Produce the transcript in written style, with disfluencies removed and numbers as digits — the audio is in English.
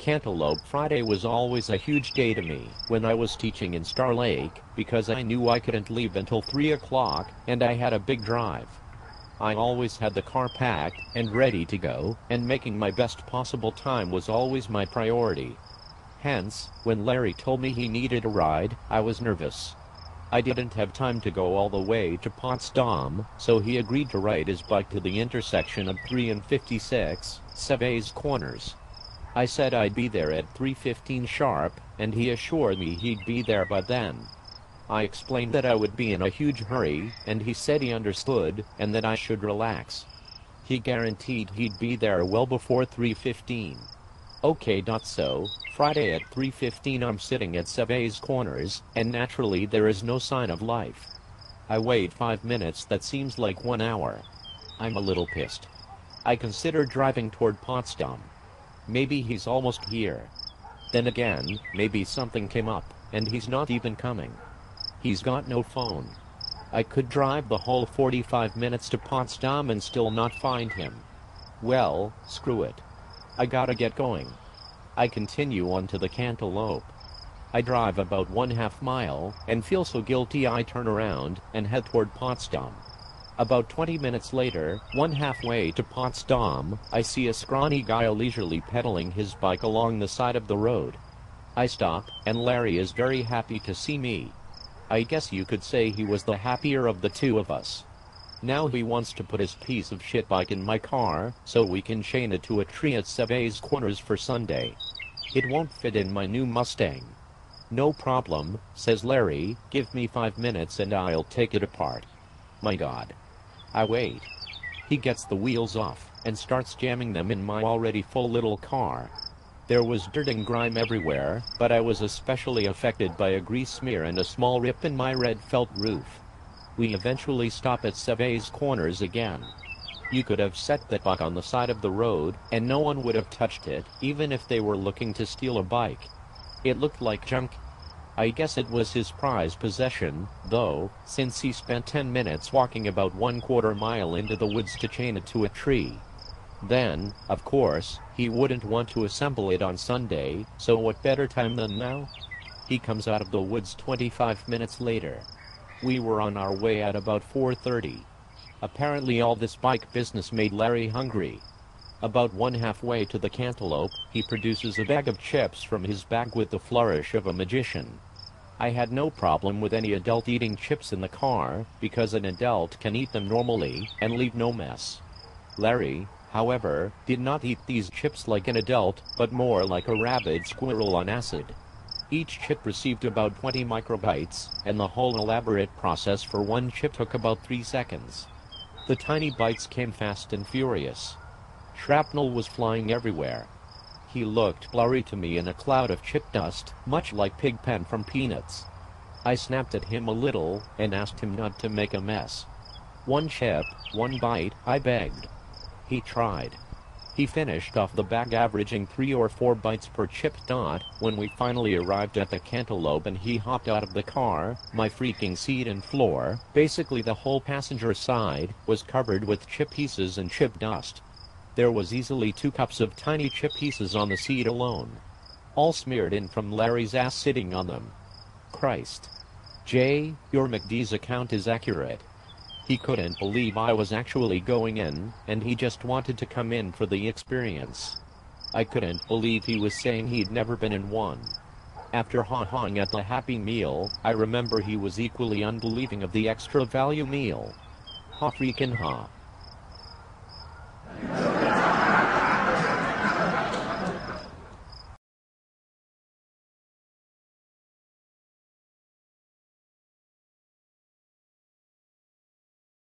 Cantaloupe Friday was always a huge day to me when I was teaching in Star Lake, because I knew I couldn't leave until 3 o'clock, and I had a big drive. I always had the car packed and ready to go, and making my best possible time was always my priority. Hence, when Larry told me he needed a ride, I was nervous. I didn't have time to go all the way to Potsdam, so he agreed to ride his bike to the intersection of 3 and 56, Sevres Corners. I said I'd be there at 3:15 sharp, and he assured me he'd be there by then. I explained that I would be in a huge hurry, and he said he understood, and that I should relax. He guaranteed he'd be there well before 3:15. Okay. So, Friday at 3:15 I'm sitting at Sevres Corners, and naturally there is no sign of life. I wait 5 minutes, that seems like 1 hour. I'm a little pissed. I consider driving toward Potsdam. Maybe he's almost here. Then again, maybe something came up, and he's not even coming. He's got no phone. I could drive the whole 45 minutes to Potsdam and still not find him. Well, screw it. I gotta get going. I continue on to the Cantaloupe. I drive about 1/2 mile, and feel so guilty I turn around and head toward Potsdam. About 20 minutes later, 1/2 way to Potsdam, I see a scrawny guy leisurely pedaling his bike along the side of the road. I stop, and Larry is very happy to see me. I guess you could say he was the happier of the two of us. Now he wants to put his piece of shit bike in my car, so we can chain it to a tree at Sevres Corners for Sunday. It won't fit in my new Mustang. No problem, says Larry, give me 5 minutes and I'll take it apart. My God. I wait. He gets the wheels off, and starts jamming them in my already full little car. There was dirt and grime everywhere, but I was especially affected by a grease smear and a small rip in my red felt roof. We eventually stop at Sevres Corners again. You could have set that bike on the side of the road, and no one would have touched it, even if they were looking to steal a bike. It looked like junk. I guess it was his prized possession, though, since he spent 10 minutes walking about 1/4 mile into the woods to chain it to a tree. Then, of course, he wouldn't want to assemble it on Sunday, so what better time than now? He comes out of the woods 25 minutes later. We were on our way at about 4:30. Apparently all this bike business made Larry hungry. About 1/2 way to the Cantaloupe, he produces a bag of chips from his bag with the flourish of a magician. I had no problem with any adult eating chips in the car, because an adult can eat them normally and leave no mess. Larry, however, did not eat these chips like an adult, but more like a rabid squirrel on acid. Each chip received about 20 microbites, and the whole elaborate process for one chip took about 3 seconds. The tiny bites came fast and furious. Shrapnel was flying everywhere. He looked blurry to me in a cloud of chip dust, much like Pigpen from Peanuts. I snapped at him a little, and asked him not to make a mess. "1 chip, 1 bite," I begged. He tried. He finished off the bag averaging 3 or 4 bites per chip. When we finally arrived at the Cantaloupe and he hopped out of the car, my freaking seat and floor, basically the whole passenger side, was covered with chip pieces and chip dust. There was easily 2 cups of tiny chip pieces on the seat alone. All smeared in from Larry's ass sitting on them. Christ. Jay, your McD's account is accurate. He couldn't believe I was actually going in, and he just wanted to come in for the experience. I couldn't believe he was saying he'd never been in one. After ha-haing at the Happy Meal, I remember he was equally unbelieving of the extra value meal. Ha freaking ha.